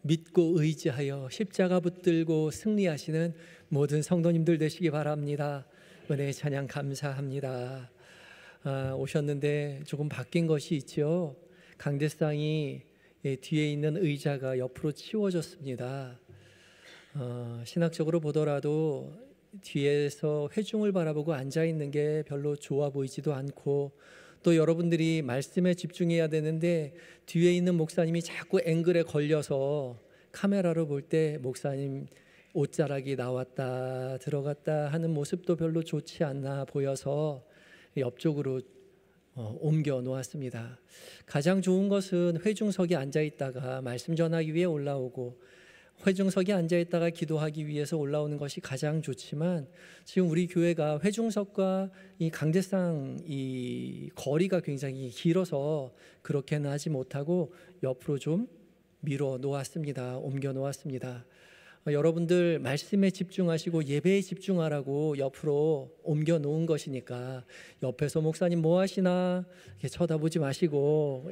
믿고 의지하여 십자가 붙들고 승리하시는 모든 성도님들 되시기 바랍니다. 은혜의 찬양 감사합니다. 오셨는데 조금 바뀐 것이 있죠. 강대상이 뒤에 있는 의자가 옆으로 치워졌습니다. 신학적으로 보더라도 뒤에서 회중을 바라보고 앉아있는 게 별로 좋아 보이지도 않고, 또 여러분들이 말씀에 집중해야 되는데 뒤에 있는 목사님이 자꾸 앵글에 걸려서 카메라로 볼 때 목사님 옷자락이 나왔다 들어갔다 하는 모습도 별로 좋지 않아 보여서 옆쪽으로 옮겨 놓았습니다. 가장 좋은 것은 회중석에 앉아있다가 말씀 전하기 위해 올라오고, 회중석에 앉아있다가 기도하기 위해서 올라오는 것이 가장 좋지만, 지금 우리 교회가 회중석과 이 강대상 이 거리가 굉장히 길어서 그렇게는 하지 못하고 옆으로 좀 밀어 놓았습니다. 옮겨 놓았습니다. 여러분들 말씀에 집중하시고 예배에 집중하라고 옆으로 옮겨 놓은 것이니까 옆에서 목사님 뭐 하시나 이렇게 쳐다보지 마시고,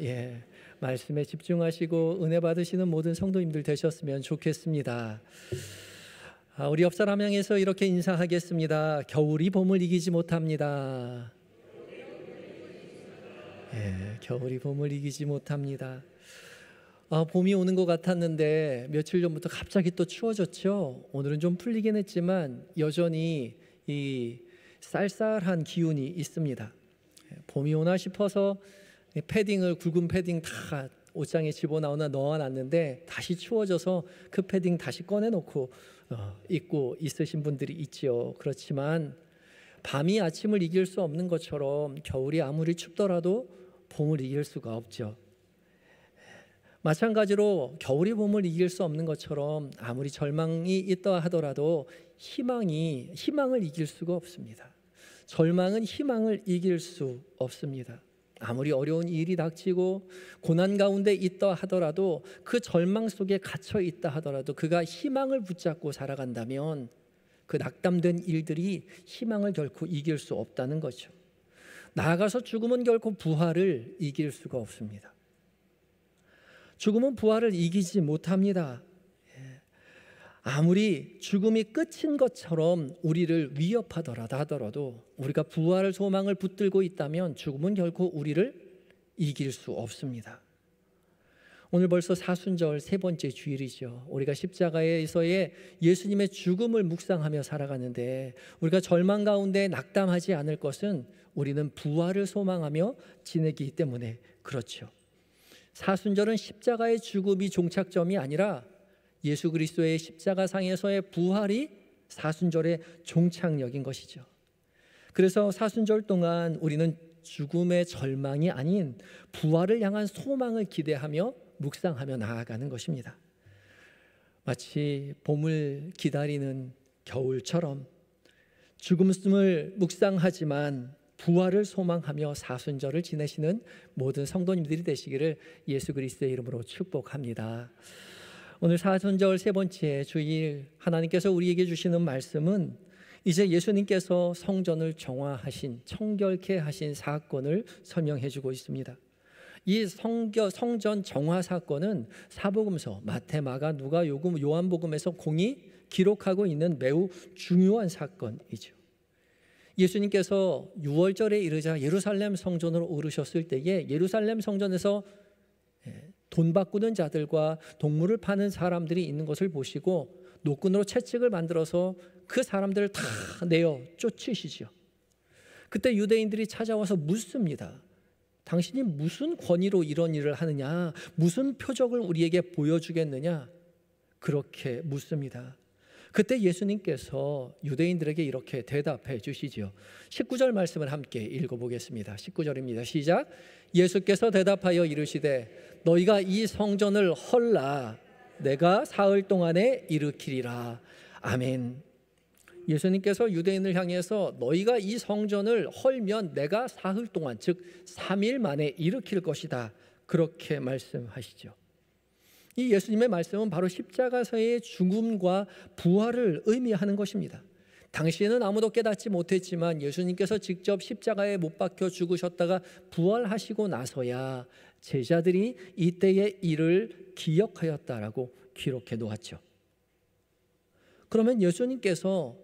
말씀에 집중하시고 은혜 받으시는 모든 성도님들 되셨으면 좋겠습니다. 우리 옆 사람 향해서 이렇게 인사하겠습니다. 겨울이 봄을 이기지 못합니다. 겨울이 봄을 이기지 못합니다. 봄이 오는 것 같았는데 며칠 전부터 갑자기 또 추워졌죠. 오늘은 좀 풀리긴 했지만 여전히 이 쌀쌀한 기운이 있습니다. 봄이 오나 싶어서 패딩을, 굵은 패딩 다 옷장에 집어넣어 넣어놨는데 다시 추워져서 그 패딩 다시 꺼내놓고 입고 있으신 분들이 있지요. 그렇지만 밤이 아침을 이길 수 없는 것처럼 겨울이 아무리 춥더라도 봄을 이길 수가 없죠. 마찬가지로 겨울이 봄을 이길 수 없는 것처럼 아무리 절망이 있다 하더라도 희망을 이길 수가 없습니다. 절망은 희망을 이길 수 없습니다. 아무리 어려운 일이 닥치고 고난 가운데 있다 하더라도, 그 절망 속에 갇혀 있다 하더라도 그가 희망을 붙잡고 살아간다면 그 낙담된 일들이 희망을 결코 이길 수 없다는 거죠. 나아가서 죽음은 결코 부활을 이길 수가 없습니다. 죽음은 부활을 이기지 못합니다. 아무리 죽음이 끝인 것처럼 우리를 위협하더라도 우리가 부활의 소망을 붙들고 있다면 죽음은 결코 우리를 이길 수 없습니다. 오늘 벌써 사순절 세 번째 주일이죠. 우리가 십자가에서의 예수님의 죽음을 묵상하며 살아가는데, 우리가 절망 가운데 낙담하지 않을 것은 우리는 부활을 소망하며 지내기 때문에 그렇죠. 사순절은 십자가의 죽음이 종착점이 아니라 예수 그리스도의 십자가상에서의 부활이 사순절의 종착역인 것이죠. 그래서 사순절 동안 우리는 죽음의 절망이 아닌 부활을 향한 소망을 기대하며 묵상하며 나아가는 것입니다. 마치 봄을 기다리는 겨울처럼 죽음을 묵상하지만 부활을 소망하며 사순절을 지내시는 모든 성도님들이 되시기를 예수 그리스도의 이름으로 축복합니다. 오늘 사순절 세 번째 주일, 하나님께서 우리에게 주시는 말씀은 이제 예수님께서 성전을 정화하신, 청결케 하신 사건을 설명해 주고 있습니다. 이 성전 정화 사건은 사복음서 마태, 마가, 누가, 요한복음에서 공히 기록하고 있는 매우 중요한 사건이죠. 예수님께서 6월절에 이르자 예루살렘 성전으로 오르셨을 때에 예루살렘 성전에서 돈 바꾸는 자들과 동물을 파는 사람들이 있는 것을 보시고 노끈으로 채찍을 만들어서 그 사람들을 다 내어 쫓으시죠. 그때 유대인들이 찾아와서 묻습니다. 당신이 무슨 권위로 이런 일을 하느냐? 무슨 표적을 우리에게 보여주겠느냐? 그렇게 묻습니다. 그때 예수님께서 유대인들에게 이렇게 대답해 주시죠. 19절 말씀을 함께 읽어보겠습니다. 19절입니다. 시작. 예수께서 대답하여 이르시되 너희가 이 성전을 헐라 내가 사흘 동안에 일으키리라. 아멘. 예수님께서 유대인을 향해서 너희가 이 성전을 헐면 내가 사흘 동안, 즉 3일 만에 일으킬 것이다, 그렇게 말씀하시죠. 이 예수님의 말씀은 바로 십자가에서의 죽음과 부활을 의미하는 것입니다. 당시에는 아무도 깨닫지 못했지만 예수님께서 직접 십자가에 못 박혀 죽으셨다가 부활하시고 나서야 제자들이 이때의 일을 기억하였다라고 기록해 놓았죠. 그러면 예수님께서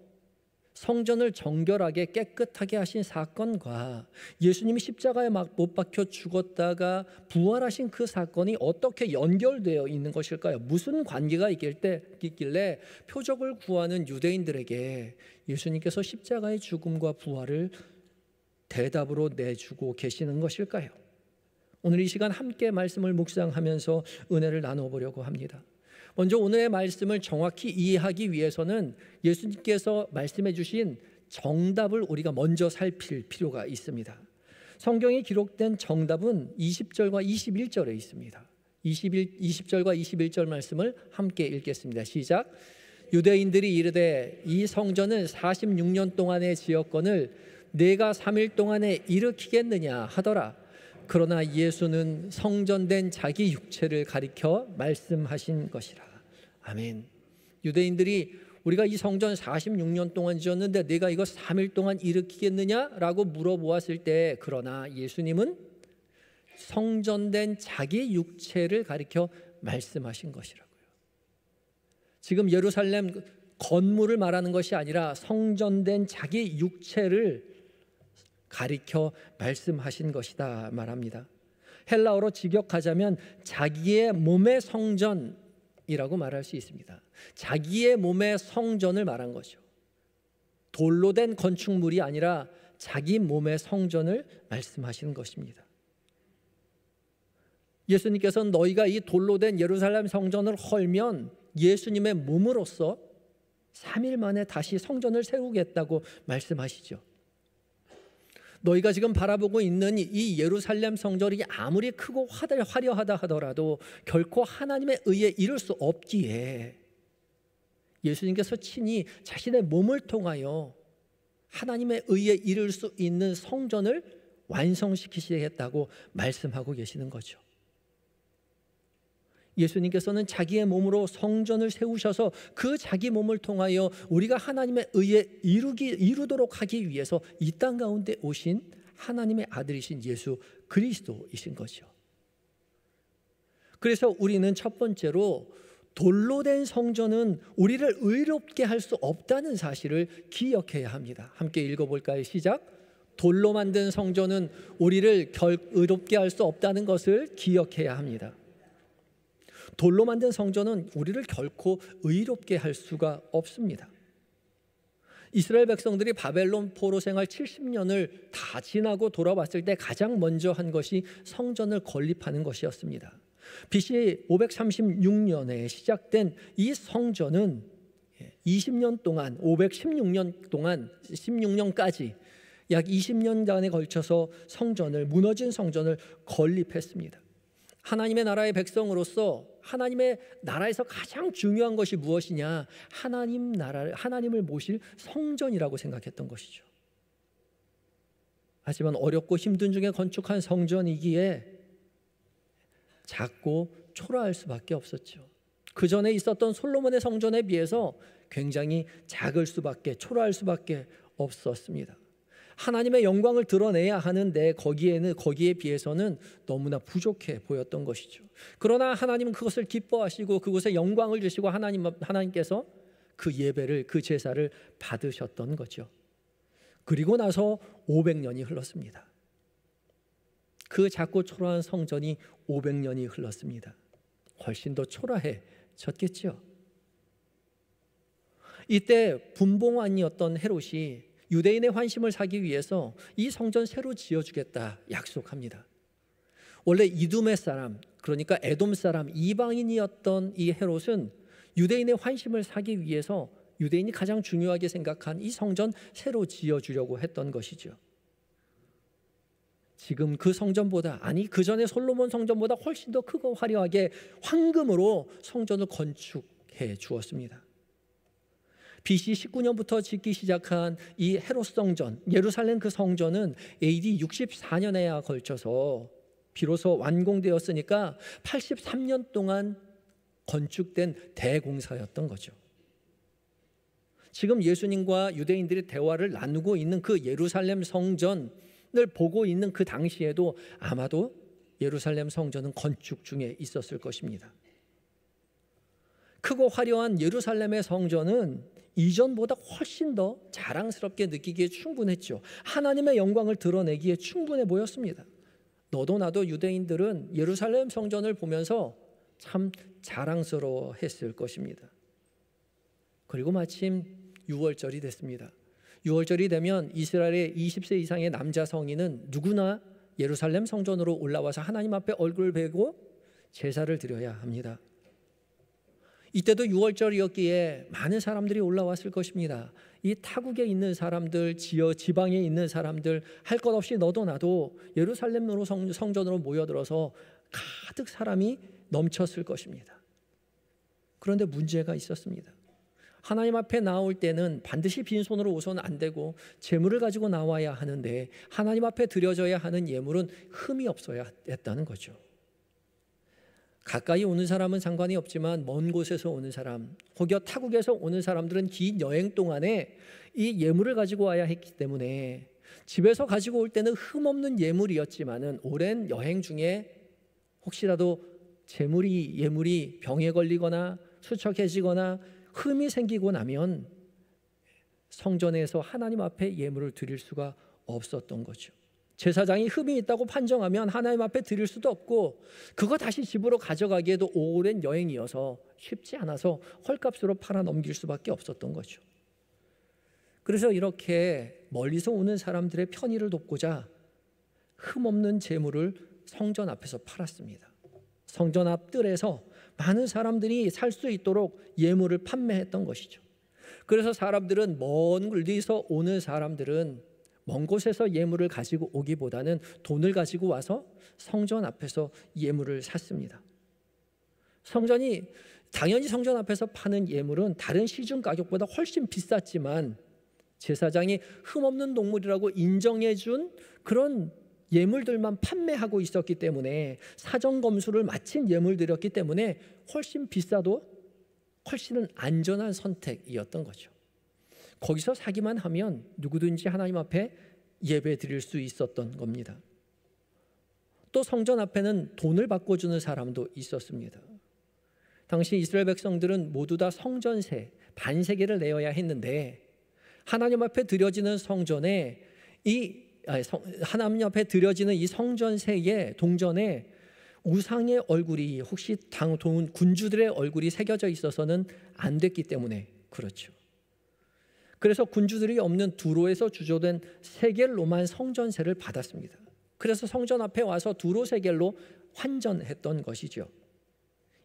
성전을 정결하게 깨끗하게 하신 사건과 예수님이 십자가에 못 박혀 죽었다가 부활하신 그 사건이 어떻게 연결되어 있는 것일까요? 무슨 관계가 있길래 표적을 구하는 유대인들에게 예수님께서 십자가의 죽음과 부활을 대답으로 내주고 계시는 것일까요? 오늘 이 시간 함께 말씀을 묵상하면서 은혜를 나눠보려고 합니다. 먼저 오늘의 말씀을 정확히 이해하기 위해서는 예수님께서 말씀해 주신 정답을 우리가 먼저 살필 필요가 있습니다. 성경에 기록된 정답은 20절과 21절에 있습니다. 20절과 21절 말씀을 함께 읽겠습니다. 시작. 유대인들이 이르되 이 성전은 46년 동안에 지었거늘 내가 3일 동안에 일으키겠느냐 하더라. 그러나 예수는 성전된 자기 육체를 가리켜 말씀하신 것이라. 아멘. 유대인들이 우리가 이 성전 46년 동안 지었는데 내가 이거 3일 동안 일으키겠느냐라고 물어보았을 때, 그러나 예수님은 성전된 자기 육체를 가리켜 말씀하신 것이라고요. 지금 예루살렘 건물을 말하는 것이 아니라 성전된 자기 육체를 가리켜 말씀하신 것이다 말합니다. 헬라어로 직역하자면 자기의 몸의 성전이라고 말할 수 있습니다. 자기의 몸의 성전을 말한 거죠. 돌로 된 건축물이 아니라 자기 몸의 성전을 말씀하시는 것입니다. 예수님께서는 너희가 이 돌로 된 예루살렘 성전을 헐면 예수님의 몸으로서 3일 만에 다시 성전을 세우겠다고 말씀하시죠. 너희가 지금 바라보고 있는 이 예루살렘 성전이 아무리 크고 화려하다 하더라도 결코 하나님의 의에 이를 수 없기에 예수님께서 친히 자신의 몸을 통하여 하나님의 의에 이를 수 있는 성전을 완성시키시겠다고 말씀하고 계시는 거죠. 예수님께서는 자기의 몸으로 성전을 세우셔서 그 자기 몸을 통하여 우리가 하나님의 의에 이루도록 하기 위해서 이 땅 가운데 오신 하나님의 아들이신 예수 그리스도이신 거죠. 그래서 우리는 첫 번째로 돌로 된 성전은 우리를 의롭게 할 수 없다는 사실을 기억해야 합니다. 함께 읽어볼까요? 시작. 돌로 만든 성전은 우리를 의롭게 할 수 없다는 것을 기억해야 합니다. 돌로 만든 성전은 우리를 결코 의롭게 할 수가 없습니다. 이스라엘 백성들이 바벨론 포로 생활 70년을 다 지나고 돌아왔을 때 가장 먼저 한 것이 성전을 건립하는 것이었습니다. BC 536년에 시작된 이 성전은 20년 동안 516년 동안 16년까지 약 20년간에 걸쳐서 무너진 성전을 건립했습니다. 하나님의 나라의 백성으로서 하나님의 나라에서 가장 중요한 것이 무엇이냐? 하나님을 모실 성전이라고 생각했던 것이죠. 하지만 어렵고 힘든 중에 건축한 성전이기에 작고 초라할 수밖에 없었죠. 그 전에 있었던 솔로몬의 성전에 비해서 굉장히 초라할 수밖에 없었습니다. 하나님의 영광을 드러내야 하는데 거기에 비해서는 너무나 부족해 보였던 것이죠. 그러나 하나님은 그것을 기뻐하시고 그곳에 영광을 주시고 하나님께서 그 예배를, 그 제사를 받으셨던 거죠. 그리고 나서 500년이 흘렀습니다. 그 작고 초라한 성전이 500년이 흘렀습니다. 훨씬 더 초라해졌겠죠. 이때 분봉왕이었던 헤롯이 유대인의 환심을 사기 위해서 이 성전 새로 지어주겠다 약속합니다. 원래 이두메 사람, 그러니까 에돔 사람, 이방인이었던 이 헤롯은 유대인의 환심을 사기 위해서 유대인이 가장 중요하게 생각한 이 성전 새로 지어주려고 했던 것이죠. 지금 그 성전보다, 그 전에 솔로몬 성전보다 훨씬 더 크고 화려하게 황금으로 성전을 건축해 주었습니다. BC 19년부터 짓기 시작한 이 헤롯 성전, 예루살렘 그 성전은 AD 64년에 걸쳐서 비로소 완공되었으니까 83년 동안 건축된 대공사였던 거죠. 지금 예수님과 유대인들이 대화를 나누고 있는 그 예루살렘 성전을 보고 있는 그 당시에도 아마도 예루살렘 성전은 건축 중에 있었을 것입니다. 크고 화려한 예루살렘의 성전은 이전보다 훨씬 더 자랑스럽게 느끼기에 충분했죠. 하나님의 영광을 드러내기에 충분해 보였습니다. 너도 나도 유대인들은 예루살렘 성전을 보면서 참 자랑스러워했을 것입니다. 그리고 마침 6월절이 됐습니다. 6월절이 되면 이스라엘의 20세 이상의 남자 성인은 누구나 예루살렘 성전으로 올라와서 하나님 앞에 얼굴을 베고 제사를 드려야 합니다. 이때도 6월절이었기에 많은 사람들이 올라왔을 것입니다. 이 타국에 있는 사람들, 지방에 있는 사람들, 할 것 없이 너도 나도 예루살렘으로 성전으로 모여들어서 가득 사람이 넘쳤을 것입니다. 그런데 문제가 있었습니다. 하나님 앞에 나올 때는 반드시 빈손으로 오서는 안 되고 제물을 가지고 나와야 하는데 하나님 앞에 드려져야 하는 예물은 흠이 없어야 했다는 거죠. 가까이 오는 사람은 상관이 없지만 먼 곳에서 오는 사람, 혹여 타국에서 오는 사람들은 긴 여행 동안에 이 예물을 가지고 와야 했기 때문에 집에서 가지고 올 때는 흠없는 예물이었지만은 오랜 여행 중에 혹시라도 예물이 병에 걸리거나 수척해지거나 흠이 생기고 나면 성전에서 하나님 앞에 예물을 드릴 수가 없었던 거죠. 제사장이 흠이 있다고 판정하면 하나님 앞에 드릴 수도 없고 그거 다시 집으로 가져가기에도 오랜 여행이어서 쉽지 않아서 헐값으로 팔아 넘길 수밖에 없었던 거죠. 그래서 이렇게 멀리서 오는 사람들의 편의를 돕고자 흠없는 제물을 성전 앞에서 팔았습니다. 성전 앞 뜰에서 많은 사람들이 살 수 있도록 예물을 판매했던 것이죠. 그래서 사람들은 멀리서 오는 사람들은 먼 곳에서 예물을 가지고 오기보다는 돈을 가지고 와서 성전 앞에서 예물을 샀습니다. 당연히 성전 앞에서 파는 예물은 다른 시중 가격보다 훨씬 비쌌지만 제사장이 흠없는 동물이라고 인정해준 그런 예물들만 판매하고 있었기 때문에 사정 검수를 마친 예물들이었기 때문에 훨씬 비싸도 훨씬 안전한 선택이었던 거죠. 거기서 사기만 하면 누구든지 하나님 앞에 예배 드릴 수 있었던 겁니다. 또 성전 앞에는 돈을 바꿔주는 사람도 있었습니다. 당시 이스라엘 백성들은 모두 다 성전세 반세겔을 내어야 했는데 하나님 앞에 드려지는 하나님 앞에 드려지는 이 성전세의 동전에 우상의 얼굴이 혹시 군주들의 얼굴이 새겨져 있어서는 안 됐기 때문에 그렇죠. 그래서 군주들이 없는 두로에서 주조된 세겔로만 성전세를 받았습니다. 그래서 성전 앞에 와서 두로 세겔로 환전했던 것이죠.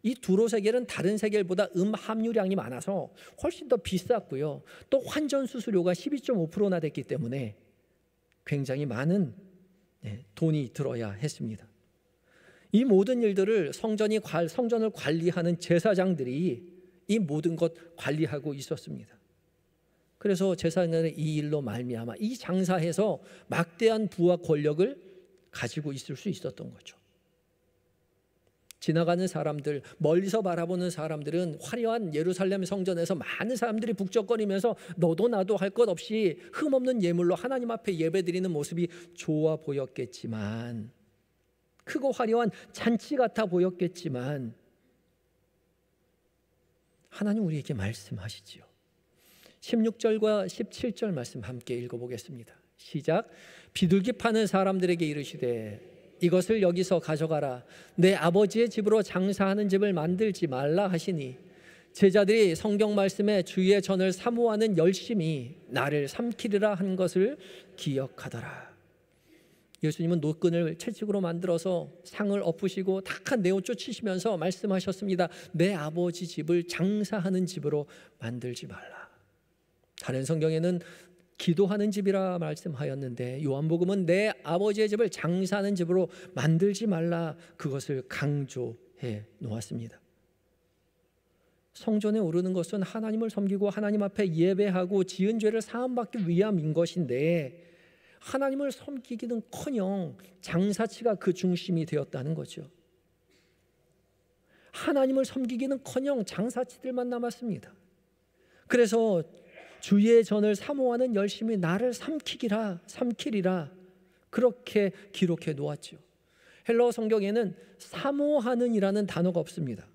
이 두로 세겔은 다른 세겔보다 함유량이 많아서 훨씬 더 비쌌고요. 또 환전 수수료가 12.5%나 됐기 때문에 굉장히 많은 돈이 들어야 했습니다. 이 모든 일들을 성전을 관리하는 제사장들이 이 모든 것 관리하고 있었습니다. 그래서 제사장은 이 일로 말미암아 이 장사해서 막대한 부와 권력을 가지고 있을 수 있었던 거죠. 지나가는 사람들, 멀리서 바라보는 사람들은 화려한 예루살렘 성전에서 많은 사람들이 북적거리면서 너도 나도 할 것 없이 흠없는 예물로 하나님 앞에 예배드리는 모습이 좋아 보였겠지만, 크고 화려한 잔치 같아 보였겠지만 하나님 우리에게 말씀하시지요. 16절과 17절 말씀 함께 읽어보겠습니다. 시작. 비둘기 파는 사람들에게 이르시되 이것을 여기서 가져가라. 내 아버지의 집으로 장사하는 집을 만들지 말라 하시니 제자들이 성경 말씀에 주의 전을 사모하는 열심이 나를 삼키리라 한 것을 기억하더라. 예수님은 노끈을 채찍으로 만들어서 상을 엎으시고 탁한 네옷조 치시면서 말씀하셨습니다. 내 아버지 집을 장사하는 집으로 만들지 말라. 다른 성경에는 기도하는 집이라 말씀하였는데 요한복음은 내 아버지의 집을 장사하는 집으로 만들지 말라, 그것을 강조해 놓았습니다. 성전에 오르는 것은 하나님을 섬기고 하나님 앞에 예배하고 지은 죄를 사함받기 위함인 것인데 하나님을 섬기기는커녕 장사치가 그 중심이 되었다는 거죠. 하나님을 섬기기는커녕 장사치들만 남았습니다. 그래서 주의 전을 사모하는 열심이 나를 삼키리라 그렇게 기록해 놓았죠. 헬라어 성경에는 사모하는이라는 단어가 없습니다.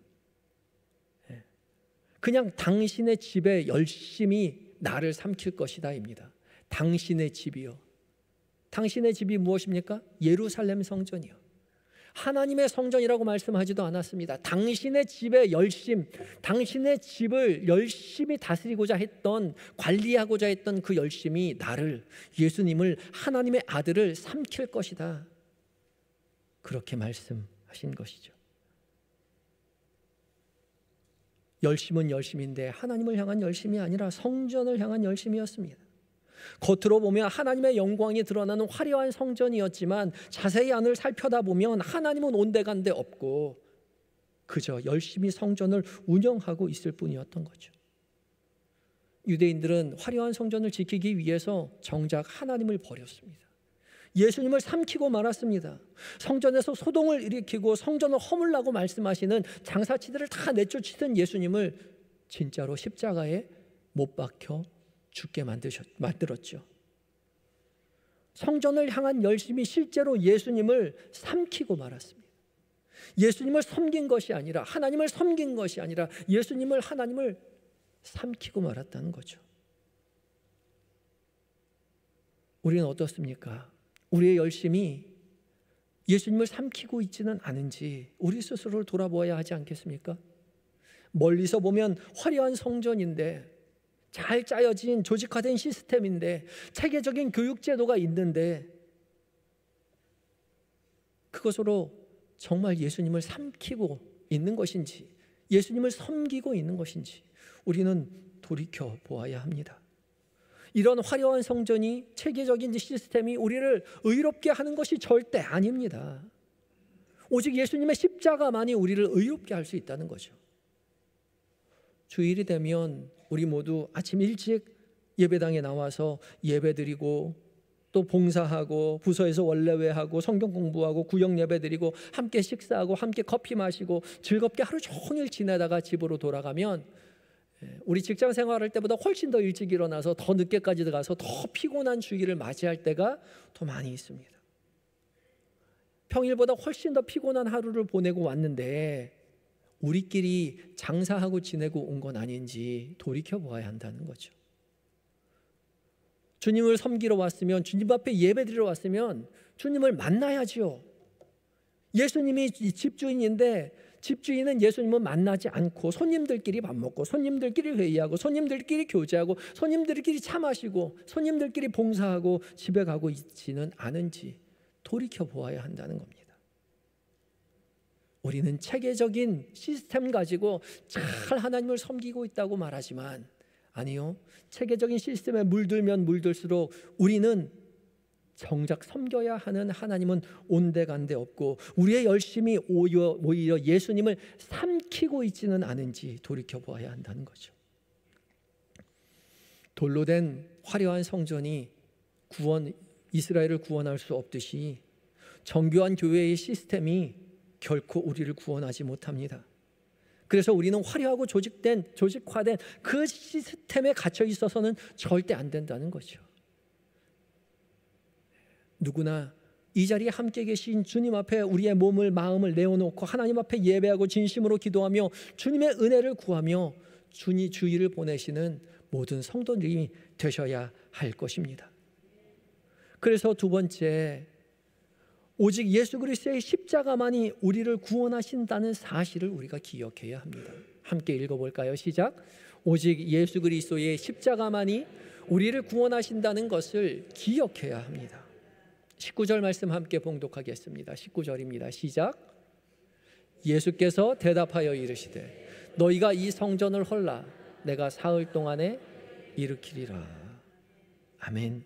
그냥 당신의 집에 열심히 나를 삼킬 것이다입니다. 당신의 집이요. 당신의 집이 무엇입니까? 예루살렘 성전이요. 하나님의 성전이라고 말씀하지도 않았습니다. 당신의 집의 열심, 당신의 집을 열심히 다스리고자 했던, 관리하고자 했던 그 열심이 나를, 예수님을, 하나님의 아들을 삼킬 것이다. 그렇게 말씀하신 것이죠. 열심은 열심인데 하나님을 향한 열심이 아니라 성전을 향한 열심이었습니다. 겉으로 보면 하나님의 영광이 드러나는 화려한 성전이었지만 자세히 안을 살펴다 보면 하나님은 온데간데 없고 그저 열심히 성전을 운영하고 있을 뿐이었던 거죠. 유대인들은 화려한 성전을 지키기 위해서 정작 하나님을 버렸습니다. 예수님을 삼키고 말았습니다. 성전에서 소동을 일으키고 성전을 허물라고 말씀하시는 장사치들을 다 내쫓으던 예수님을 진짜로 십자가에 못 박혀 죽게 만들었죠. 성전을 향한 열심이 실제로 예수님을 삼키고 말았습니다. 예수님을 섬긴 것이 아니라, 하나님을 섬긴 것이 아니라 예수님을, 하나님을 삼키고 말았다는 거죠. 우리는 어떻습니까? 우리의 열심이 예수님을 삼키고 있지는 않은지 우리 스스로를 돌아보아야 하지 않겠습니까? 멀리서 보면 화려한 성전인데, 잘 짜여진 조직화된 시스템인데, 체계적인 교육제도가 있는데 그것으로 정말 예수님을 삼키고 있는 것인지, 예수님을 섬기고 있는 것인지 우리는 돌이켜 보아야 합니다. 이런 화려한 성전이, 체계적인 시스템이 우리를 의롭게 하는 것이 절대 아닙니다. 오직 예수님의 십자가만이 우리를 의롭게 할 수 있다는 거죠. 주일이 되면 우리 모두 아침 일찍 예배당에 나와서 예배드리고 또 봉사하고 부서에서 원래회하고 성경 공부하고 구역 예배드리고 함께 식사하고 함께 커피 마시고 즐겁게 하루 종일 지내다가 집으로 돌아가면 우리 직장 생활할 때보다 훨씬 더 일찍 일어나서 더 늦게까지 들어가서 더 피곤한 주일을 맞이할 때가 더 많이 있습니다. 평일보다 훨씬 더 피곤한 하루를 보내고 왔는데 우리끼리 장사하고 지내고 온 건 아닌지 돌이켜 보아야 한다는 거죠. 주님을 섬기러 왔으면, 주님 앞에 예배드리러 왔으면 주님을 만나야지요. 예수님이 집주인인데 집주인은 예수님을 만나지 않고 손님들끼리 밥 먹고 손님들끼리 회의하고 손님들끼리 교제하고 손님들끼리 차 마시고 손님들끼리 봉사하고 집에 가고 있지는 않은지 돌이켜 보아야 한다는 겁니다. 우리는 체계적인 시스템 가지고 잘 하나님을 섬기고 있다고 말하지만 아니요, 체계적인 시스템에 물들면 물들수록 우리는 정작 섬겨야 하는 하나님은 온데간데 없고 우리의 열심이 오히려 예수님을 삼키고 있지는 않은지 돌이켜 보아야 한다는 거죠. 돌로 된 화려한 성전이 이스라엘을 구원할 수 없듯이 정교한 교회의 시스템이 결코 우리를 구원하지 못합니다. 그래서 우리는 화려하고 조직화된 그 시스템에 갇혀 있어서는 절대 안 된다는 거죠. 누구나 이 자리에 함께 계신 주님 앞에 우리의 몸을, 마음을 내어놓고 하나님 앞에 예배하고 진심으로 기도하며 주님의 은혜를 구하며 주의를 보내시는 모든 성도들이 되셔야 할 것입니다. 그래서 두 번째, 오직 예수 그리스도의 십자가만이 우리를 구원하신다는 사실을 우리가 기억해야 합니다. 함께 읽어볼까요? 시작. 오직 예수 그리스도의 십자가만이 우리를 구원하신다는 것을 기억해야 합니다. 19절 말씀 함께 봉독하겠습니다. 19절입니다. 시작. 예수께서 대답하여 이르시되 너희가 이 성전을 헐라 내가 사흘 동안에 일으키리라. 아멘.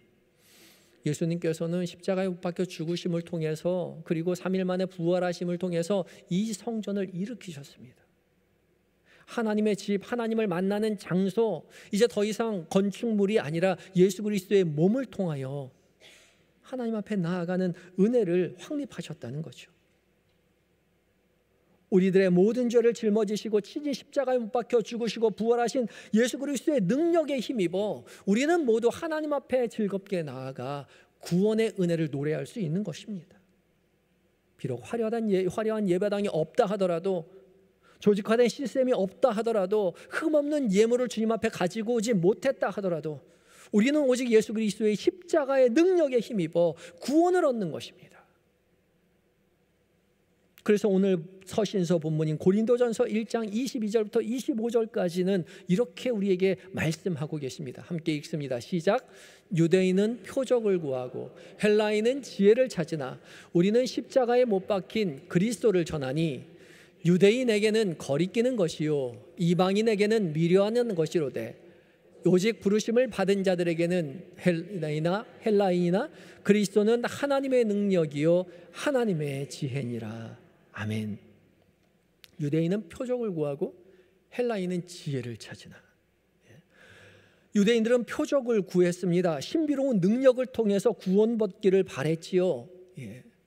예수님께서는 십자가에 못 박혀 죽으심을 통해서 그리고 3일 만에 부활하심을 통해서 이 성전을 일으키셨습니다. 하나님의 집, 하나님을 만나는 장소, 이제 더 이상 건축물이 아니라 예수 그리스도의 몸을 통하여 하나님 앞에 나아가는 은혜를 확립하셨다는 거죠. 우리들의 모든 죄를 짊어지시고 친히 십자가에 못 박혀 죽으시고 부활하신 예수 그리스도의 능력에 힘입어 우리는 모두 하나님 앞에 즐겁게 나아가 구원의 은혜를 노래할 수 있는 것입니다. 비록 화려한 예배당이 없다 하더라도, 조직화된 시스템이 없다 하더라도, 흠없는 예물을 주님 앞에 가지고 오지 못했다 하더라도 우리는 오직 예수 그리스도의 십자가의 능력에 힘입어 구원을 얻는 것입니다. 그래서 오늘 서신서 본문인 고린도전서 1장 22절부터 25절까지는 이렇게 우리에게 말씀하고 계십니다. 함께 읽습니다. 시작. 유대인은 표적을 구하고 헬라인은 지혜를 찾으나 우리는 십자가에 못 박힌 그리스도를 전하니 유대인에게는 거리끼는 것이요 이방인에게는 미련한 것이로되 오직 부르심을 받은 자들에게는 헬라인이나 그리스도는 하나님의 능력이요 하나님의 지혜니라. 아멘. 유대인은 표적을 구하고 헬라인은 지혜를 찾으나. 유대인들은 표적을 구했습니다. 신비로운 능력을 통해서 구원받기를 바랬지요.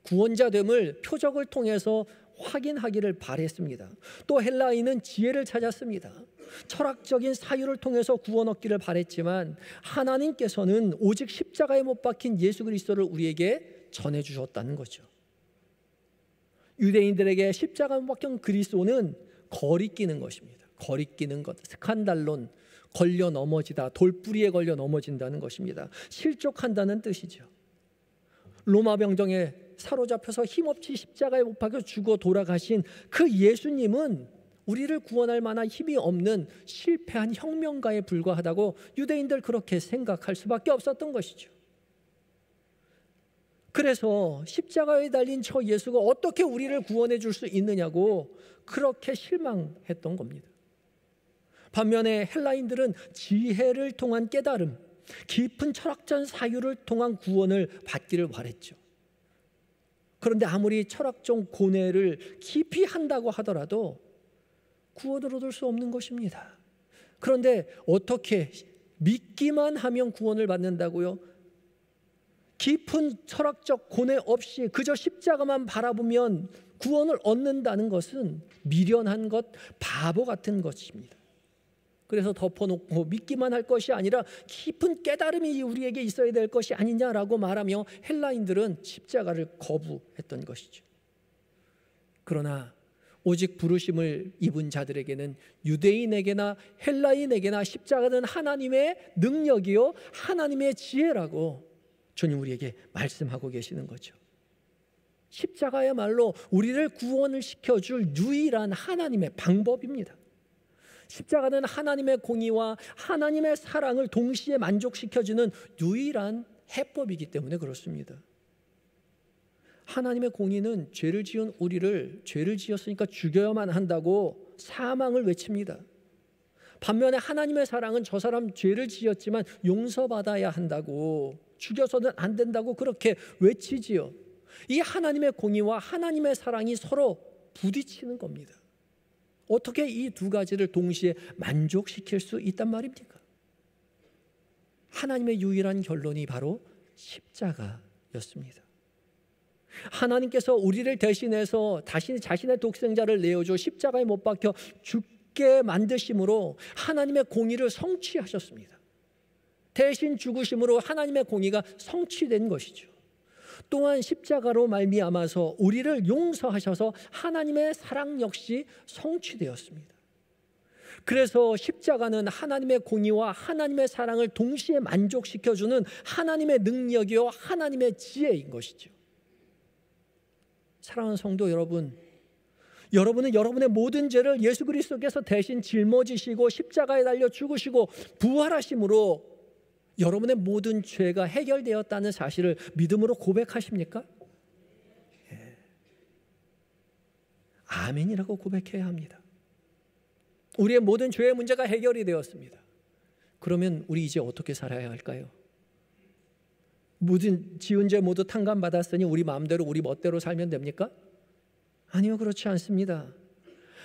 구원자됨을 표적을 통해서 확인하기를 바랬습니다. 또 헬라인은 지혜를 찾았습니다. 철학적인 사유를 통해서 구원 얻기를 바랬지만 하나님께서는 오직 십자가에 못 박힌 예수 그리스도를 우리에게 전해주셨다는 거죠. 유대인들에게 십자가에 못 박힌 그리스도는 거리끼는 것입니다. 거리끼는 것, 스칸달론, 걸려 넘어지다, 돌뿌리에 걸려 넘어진다는 것입니다. 실족한다는 뜻이죠. 로마 병정에 사로잡혀서 힘없이 십자가에 못 박혀 죽어 돌아가신 그 예수님은 우리를 구원할 만한 힘이 없는 실패한 혁명가에 불과하다고 유대인들 그렇게 생각할 수밖에 없었던 것이죠. 그래서 십자가에 달린 저 예수가 어떻게 우리를 구원해 줄 수 있느냐고 그렇게 실망했던 겁니다. 반면에 헬라인들은 지혜를 통한 깨달음, 깊은 철학적 사유를 통한 구원을 받기를 바랬죠. 그런데 아무리 철학적 고뇌를 깊이 한다고 하더라도 구원을 얻을 수 없는 것입니다. 그런데 어떻게 믿기만 하면 구원을 받는다고요? 깊은 철학적 고뇌 없이 그저 십자가만 바라보면 구원을 얻는다는 것은 미련한 것, 바보 같은 것입니다. 그래서 덮어놓고 믿기만 할 것이 아니라 깊은 깨달음이 우리에게 있어야 될 것이 아니냐라고 말하며 헬라인들은 십자가를 거부했던 것이죠. 그러나 오직 부르심을 입은 자들에게는 유대인에게나 헬라인에게나 십자가는 하나님의 능력이요 하나님의 지혜라고 주님 우리에게 말씀하고 계시는 거죠. 십자가야말로 우리를 구원을 시켜줄 유일한 하나님의 방법입니다. 십자가는 하나님의 공의와 하나님의 사랑을 동시에 만족시켜주는 유일한 해법이기 때문에 그렇습니다. 하나님의 공의는 죄를 지은 우리를 죄를 지었으니까 죽여야만 한다고 사망을 외칩니다. 반면에 하나님의 사랑은 저 사람 죄를 지었지만 용서받아야 한다고, 죽여서는 안 된다고 그렇게 외치지요. 이 하나님의 공의와 하나님의 사랑이 서로 부딪히는 겁니다. 어떻게 이 두 가지를 동시에 만족시킬 수 있단 말입니까? 하나님의 유일한 결론이 바로 십자가였습니다. 하나님께서 우리를 대신해서 자신의 독생자를 내어줘 십자가에 못 박혀 죽게 만드심으로 하나님의 공의를 성취하셨습니다. 대신 죽으심으로 하나님의 공의가 성취된 것이죠. 또한 십자가로 말미암아서 우리를 용서하셔서 하나님의 사랑 역시 성취되었습니다. 그래서 십자가는 하나님의 공의와 하나님의 사랑을 동시에 만족시켜주는 하나님의 능력이요 하나님의 지혜인 것이죠. 사랑하는 성도 여러분, 여러분은 여러분의 모든 죄를 예수 그리스도께서 대신 짊어지시고 십자가에 달려 죽으시고 부활하심으로 여러분의 모든 죄가 해결되었다는 사실을 믿음으로 고백하십니까? 예. 아멘이라고 고백해야 합니다. 우리의 모든 죄의 문제가 해결이 되었습니다. 그러면 우리 이제 어떻게 살아야 할까요? 모든 지은 죄 모두 탕감받았으니 우리 마음대로 우리 멋대로 살면 됩니까? 아니요, 그렇지 않습니다.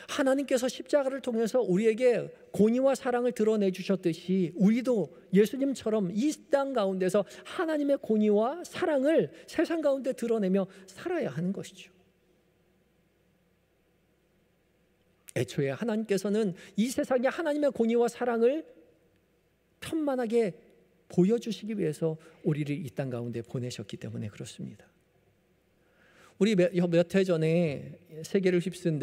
하나님께서 십자가를 통해서 우리에게 공의와 사랑을 드러내 주셨듯이 우리도 예수님처럼 이 땅 가운데서 하나님의 공의와 사랑을 세상 가운데 드러내며 살아야 하는 것이죠. 애초에 하나님께서는 이 세상에 하나님의 공의와 사랑을 편만하게 보여주시기 위해서 우리를 이 땅 가운데 보내셨기 때문에 그렇습니다. 우리 몇 해 전에 세계를 휩쓴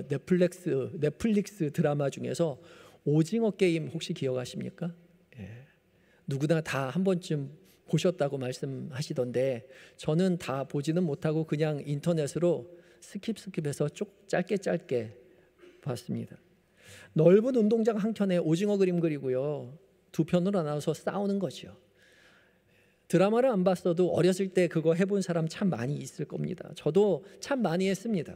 넷플릭스 드라마 중에서 오징어 게임 혹시 기억하십니까? 예. 누구나 다 한 번쯤 보셨다고 말씀하시던데 저는 다 보지는 못하고 그냥 인터넷으로 스킵해서 짧게 봤습니다. 넓은 운동장 한켠에 오징어 그림 그리고요, 두 편으로 나눠서 싸우는 거죠. 드라마를 안 봤어도 어렸을 때 그거 해본 사람 참 많이 있을 겁니다. 저도 참 많이 했습니다.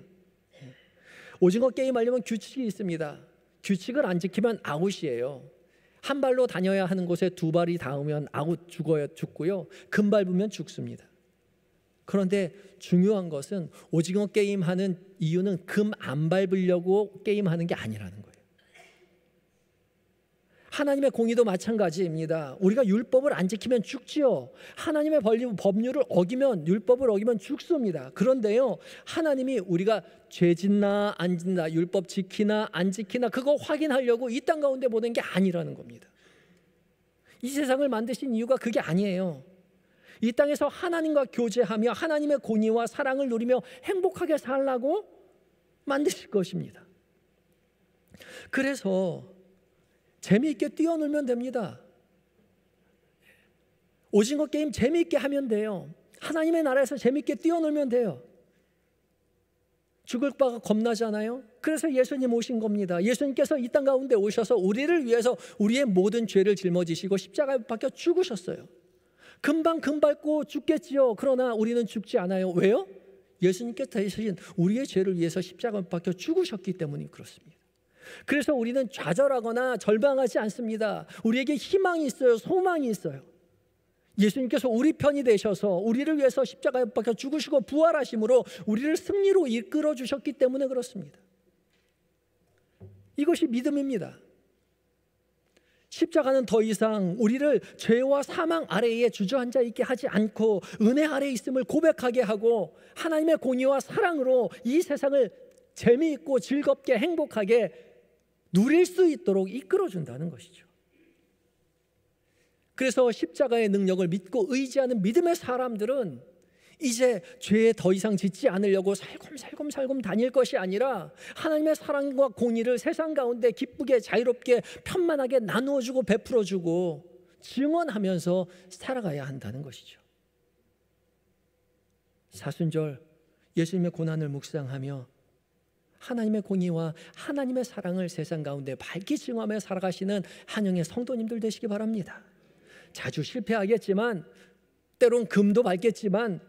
오징어 게임 하려면 규칙이 있습니다. 규칙을 안 지키면 아웃이에요. 한 발로 다녀야 하는 곳에 두 발이 닿으면 아웃, 죽고요. 금 밟으면 죽습니다. 그런데 중요한 것은 오징어 게임 하는 이유는 금 안 밟으려고 게임하는 게 아니라는 거예요. 하나님의 공의도 마찬가지입니다. 우리가 율법을 안 지키면 죽지요. 하나님의 법률을 어기면, 율법을 어기면 죽습니다. 그런데요, 하나님이 우리가 죄 짓나 안 짓나, 율법 지키나 안 지키나 그거 확인하려고 이 땅 가운데 보낸 게 아니라는 겁니다. 이 세상을 만드신 이유가 그게 아니에요. 이 땅에서 하나님과 교제하며 하나님의 공의와 사랑을 누리며 행복하게 살라고 만드실 것입니다. 그래서 재미있게 뛰어놀면 됩니다. 오징어 게임 재미있게 하면 돼요. 하나님의 나라에서 재미있게 뛰어놀면 돼요. 죽을 바가 겁나잖아요. 그래서 예수님 오신 겁니다. 예수님께서 이 땅 가운데 오셔서 우리를 위해서 우리의 모든 죄를 짊어지시고 십자가에 박혀 죽으셨어요. 금방 금 밟고 죽겠지요. 그러나 우리는 죽지 않아요. 왜요? 예수님께서 대신 우리의 죄를 위해서 십자가에 박혀 죽으셨기 때문에 그렇습니다. 그래서 우리는 좌절하거나 절망하지 않습니다. 우리에게 희망이 있어요. 소망이 있어요. 예수님께서 우리 편이 되셔서 우리를 위해서 십자가에 박혀 죽으시고 부활하심으로 우리를 승리로 이끌어 주셨기 때문에 그렇습니다. 이것이 믿음입니다. 십자가는 더 이상 우리를 죄와 사망 아래에 주저앉아 있게 하지 않고 은혜 아래에 있음을 고백하게 하고 하나님의 공의와 사랑으로 이 세상을 재미있고 즐겁게 행복하게 누릴 수 있도록 이끌어준다는 것이죠. 그래서 십자가의 능력을 믿고 의지하는 믿음의 사람들은 이제 죄에 더 이상 짓지 않으려고 살금 다닐 것이 아니라 하나님의 사랑과 공의를 세상 가운데 기쁘게 자유롭게 편만하게 나누어주고 베풀어주고 증언하면서 살아가야 한다는 것이죠. 사순절 예수님의 고난을 묵상하며 하나님의 공의와 하나님의 사랑을 세상 가운데 밝히 증언하며 살아가시는 한영의 성도님들 되시기 바랍니다. 자주 실패하겠지만 때론 금도 밟겠지만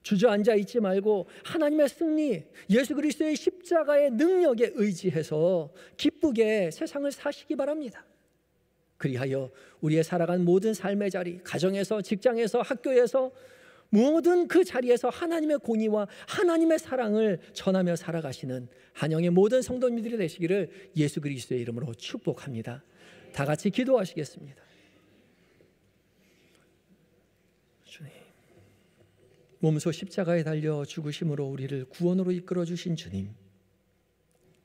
주저앉아 있지 말고 하나님의 승리, 예수 그리스도의 십자가의 능력에 의지해서 기쁘게 세상을 사시기 바랍니다. 그리하여 우리의 살아간 모든 삶의 자리, 가정에서, 직장에서, 학교에서 모든 그 자리에서 하나님의 공의와 하나님의 사랑을 전하며 살아가시는 한영의 모든 성도님들이 되시기를 예수 그리스도의 이름으로 축복합니다. 다 같이 기도하시겠습니다. 주님, 몸소 십자가에 달려 죽으심으로 우리를 구원으로 이끌어 주신 주님,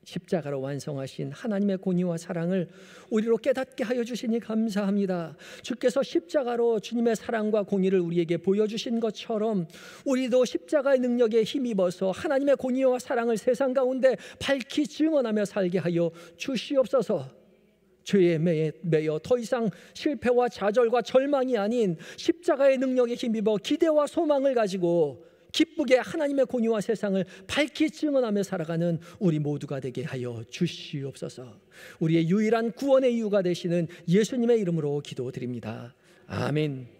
십자가로 완성하신 하나님의 공의와 사랑을 우리로 깨닫게 하여 주시니 감사합니다. 주께서 십자가로 주님의 사랑과 공의를 우리에게 보여주신 것처럼 우리도 십자가의 능력에 힘입어서 하나님의 공의와 사랑을 세상 가운데 밝히 증언하며 살게 하여 주시옵소서. 죄에 매여 더 이상 실패와 좌절과 절망이 아닌 십자가의 능력에 힘입어 기대와 소망을 가지고 기쁘게 하나님의 공의와 세상을 밝히 증언하며 살아가는 우리 모두가 되게 하여 주시옵소서. 우리의 유일한 구원의 이유가 되시는 예수님의 이름으로 기도드립니다. 아멘.